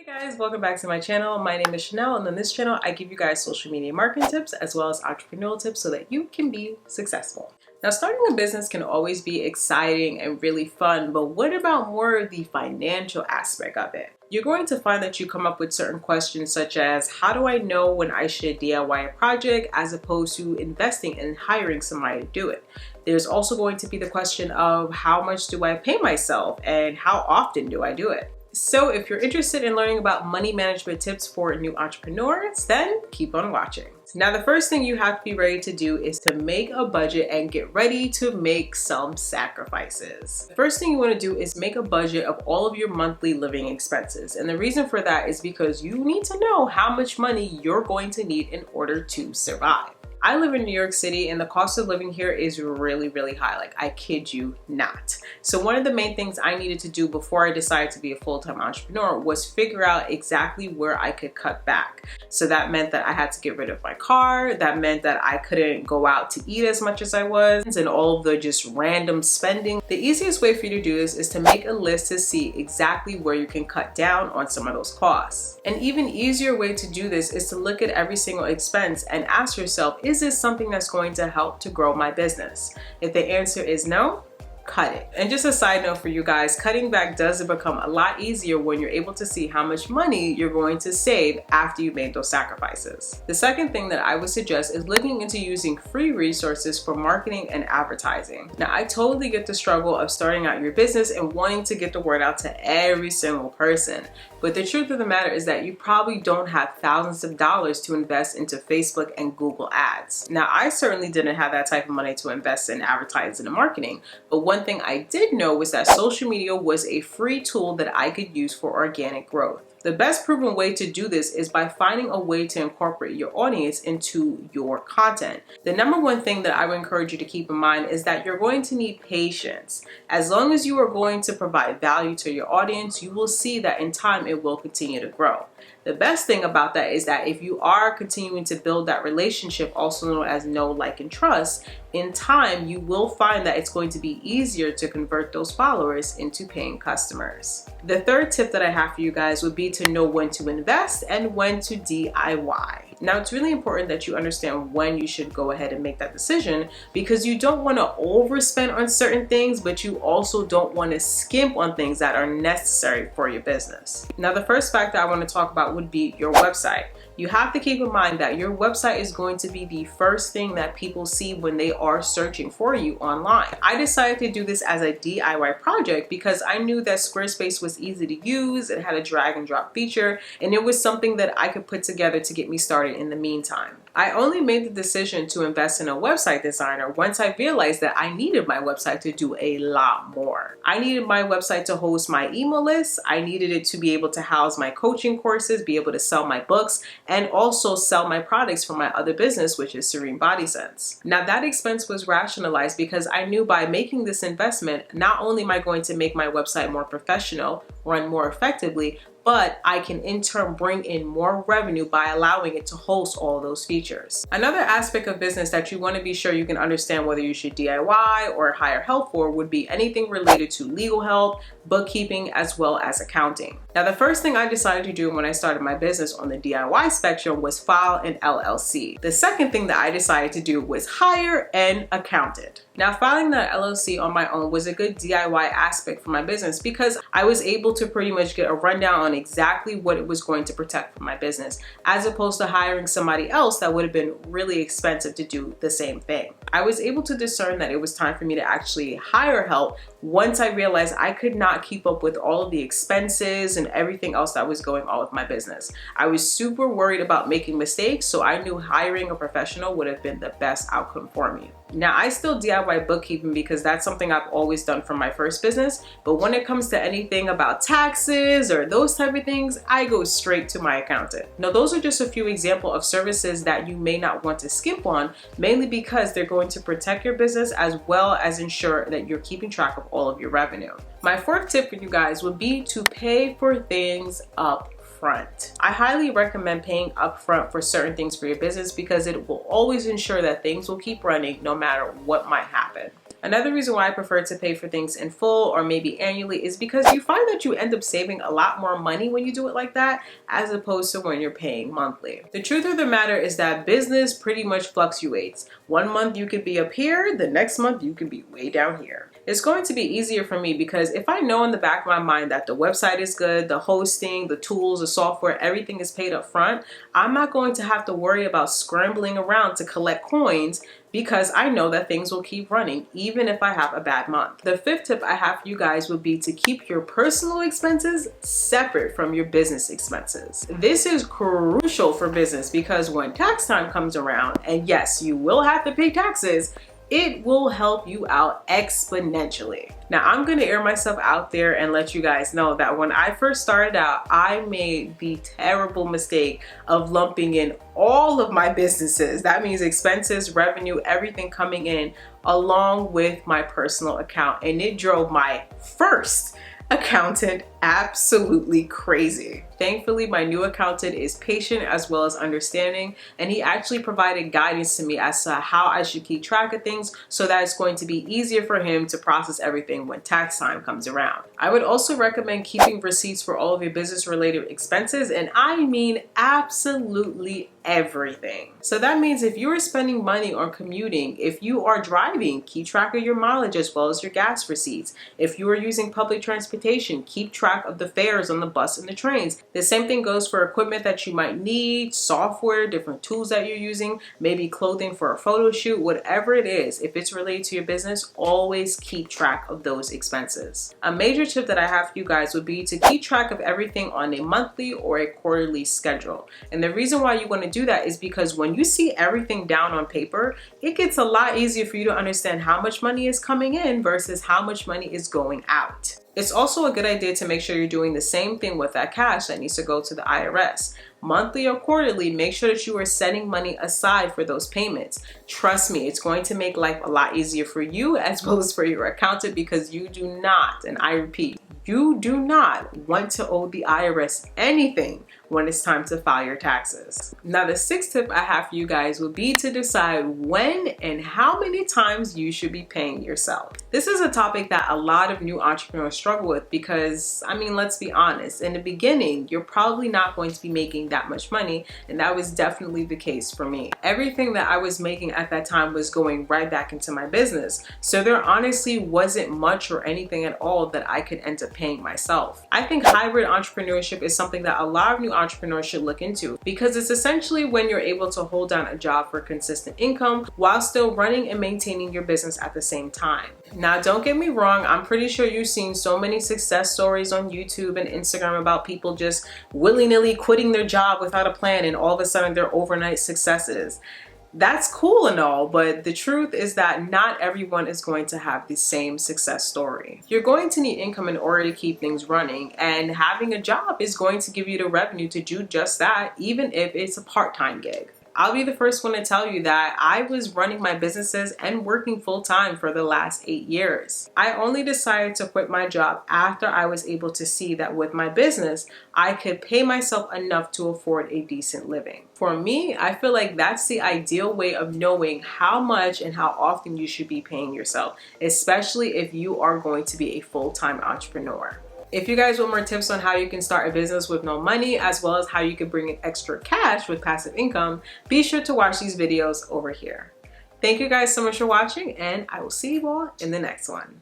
Hey guys, welcome back to my channel. My name is Chanel, and on this channel I give you guys social media marketing tips as well as entrepreneurial tips so that you can be successful. Now, starting a business can always be exciting and really fun, but what about more of the financial aspect of it? You're going to find that you come up with certain questions such as, how do I know when I should DIY a project as opposed to investing and hiring somebody to do it? There's also going to be the question of, how much do I pay myself and how often do I do it? So if you're interested in learning about money management tips for new entrepreneurs, then keep on watching. Now, the first thing you have to be ready to do is to make a budget and get ready to make some sacrifices. The first thing you want to do is make a budget of all of your monthly living expenses. And the reason for that is because you need to know how much money you're going to need in order to survive. I live in New York City and the cost of living here is really, really high. Like, I kid you not. So one of the main things I needed to do before I decided to be a full-time entrepreneur was figure out exactly where I could cut back. So that meant that I had to get rid of my car. That meant that I couldn't go out to eat as much as I was and all of the just random spending. The easiest way for you to do this is to make a list to see exactly where you can cut down on some of those costs. An even easier way to do this is to look at every single expense and ask yourself, is this something that's going to help to grow my business? If the answer is no, cut it. And just a side note for you guys, cutting back does become a lot easier when you're able to see how much money you're going to save after you made those sacrifices. The second thing that I would suggest is looking into using free resources for marketing and advertising. Now, I totally get the struggle of starting out your business and wanting to get the word out to every single person. But the truth of the matter is that you probably don't have thousands of dollars to invest into Facebook and Google ads. Now, I certainly didn't have that type of money to invest in advertising and marketing, but one thing I did know was that social media was a free tool that I could use for organic growth. The best proven way to do this is by finding a way to incorporate your audience into your content. The number one thing that I would encourage you to keep in mind is that you're going to need patience. As long as you are going to provide value to your audience, you will see that in time it will continue to grow. The best thing about that is that if you are continuing to build that relationship, also known as know, like, and trust, in time you will find that it's going to be easier to convert those followers into paying customers. The third tip that I have for you guys would be to know when to invest and when to DIY. Now, it's really important that you understand when you should go ahead and make that decision, because you don't want to overspend on certain things, but you also don't want to skimp on things that are necessary for your business. Now, the first factor I want to talk about would be your website. You have to keep in mind that your website is going to be the first thing that people see when they are searching for you online. I decided to do this as a DIY project because I knew that Squarespace was easy to use, it had a drag and drop feature, and it was something that I could put together to get me started in the meantime. I only made the decision to invest in a website designer once I realized that I needed my website to do a lot more. I needed my website to host my email list. I needed it to be able to house my coaching courses, be able to sell my books, and also sell my products from my other business, which is Serene Body Sense. Now, that expense was rationalized because I knew by making this investment, not only am I going to make my website more professional, run more effectively, but I can in turn bring in more revenue by allowing it to host all those features. Another aspect of business that you want to be sure you can understand whether you should DIY or hire help for would be anything related to legal help, bookkeeping, as well as accounting. Now, the first thing I decided to do when I started my business on the DIY spectrum was file an LLC. The second thing that I decided to do was hire an accountant. Now, filing that LLC on my own was a good DIY aspect for my business because I was able to pretty much get a rundown on exactly what it was going to protect for my business, as opposed to hiring somebody else that would have been really expensive to do the same thing. I was able to discern that it was time for me to actually hire help once I realized I could not keep up with all of the expenses and everything else that was going on with my business. I was super worried about making mistakes, so I knew hiring a professional would have been the best outcome for me. Now, I still DIY bookkeeping because that's something I've always done for my first business, but when it comes to anything about taxes or those type of things, I go straight to my accountant. Now, those are just a few examples of services that you may not want to skimp on, mainly because they're going to protect your business as well as ensure that you're keeping track of all of your revenue. My fourth tip for you guys would be to pay for things up front. I highly recommend paying upfront for certain things for your business because it will always ensure that things will keep running no matter what might happen. Another reason why I prefer to pay for things in full or maybe annually is because you find that you end up saving a lot more money when you do it like that as opposed to when you're paying monthly. The truth of the matter is that business pretty much fluctuates. One month you could be up here, the next month you could be way down here. It's going to be easier for me because if I know in the back of my mind that the website is good, the hosting, the tools, the software, everything is paid up front, I'm not going to have to worry about scrambling around to collect coins because I know that things will keep running even if I have a bad month. The fifth tip I have for you guys would be to keep your personal expenses separate from your business expenses. This is crucial for business because when tax time comes around, and yes, you will have to pay taxes, it will help you out exponentially. Now, I'm gonna air myself out there and let you guys know that when I first started out, I made the terrible mistake of lumping in all of my businesses. That means expenses, revenue, everything coming in along with my personal account. And it drove my first accountant absolutely crazy. Thankfully, my new accountant is patient as well as understanding, and he actually provided guidance to me as to how I should keep track of things so that it's going to be easier for him to process everything when tax time comes around. I would also recommend keeping receipts for all of your business related expenses, and I mean absolutely everything. So that means if you are spending money on commuting, if you are driving, keep track of your mileage as well as your gas receipts. If you are using public transportation, keep track of the fares on the bus and the trains. The same thing goes for equipment that you might need, software, different tools that you're using, maybe clothing for a photo shoot, whatever it is. If it's related to your business, always keep track of those expenses. A major tip that I have for you guys would be to keep track of everything on a monthly or a quarterly schedule. And the reason why you want to do that is because when you see everything down on paper, it gets a lot easier for you to understand how much money is coming in versus how much money is going out. It's also a good idea to make sure you're doing the same thing with that cash that needs to go to the IRS. Monthly or quarterly, make sure that you are setting money aside for those payments. Trust me, it's going to make life a lot easier for you as well as for your accountant because you do not, and I repeat, you do not want to owe the IRS anything when it's time to file your taxes. Now, the sixth tip I have for you guys would be to decide when and how many times you should be paying yourself. This is a topic that a lot of new entrepreneurs struggle with because, I mean, let's be honest, in the beginning, you're probably not going to be making that much money, and that was definitely the case for me. Everything that I was making at that time was going right back into my business, so there honestly wasn't much or anything at all that I could end up paying myself. I think hybrid entrepreneurship is something that a lot of new entrepreneurs should look into because it's essentially when you're able to hold down a job for consistent income while still running and maintaining your business at the same time. Now, don't get me wrong, I'm pretty sure you've seen so many success stories on YouTube and Instagram about people just willy-nilly quitting their job without a plan and all of a sudden they're overnight successes. That's cool and all, but the truth is that not everyone is going to have the same success story. You're going to need income in order to keep things running, and having a job is going to give you the revenue to do just that, even if it's a part-time gig. I'll be the first one to tell you that I was running my businesses and working full-time for the last 8 years. I only decided to quit my job after I was able to see that with my business, I could pay myself enough to afford a decent living. For me, I feel like that's the ideal way of knowing how much and how often you should be paying yourself, especially if you are going to be a full-time entrepreneur. If you guys want more tips on how you can start a business with no money, as well as how you can bring in extra cash with passive income, be sure to watch these videos over here. Thank you guys so much for watching, and I will see you all in the next one.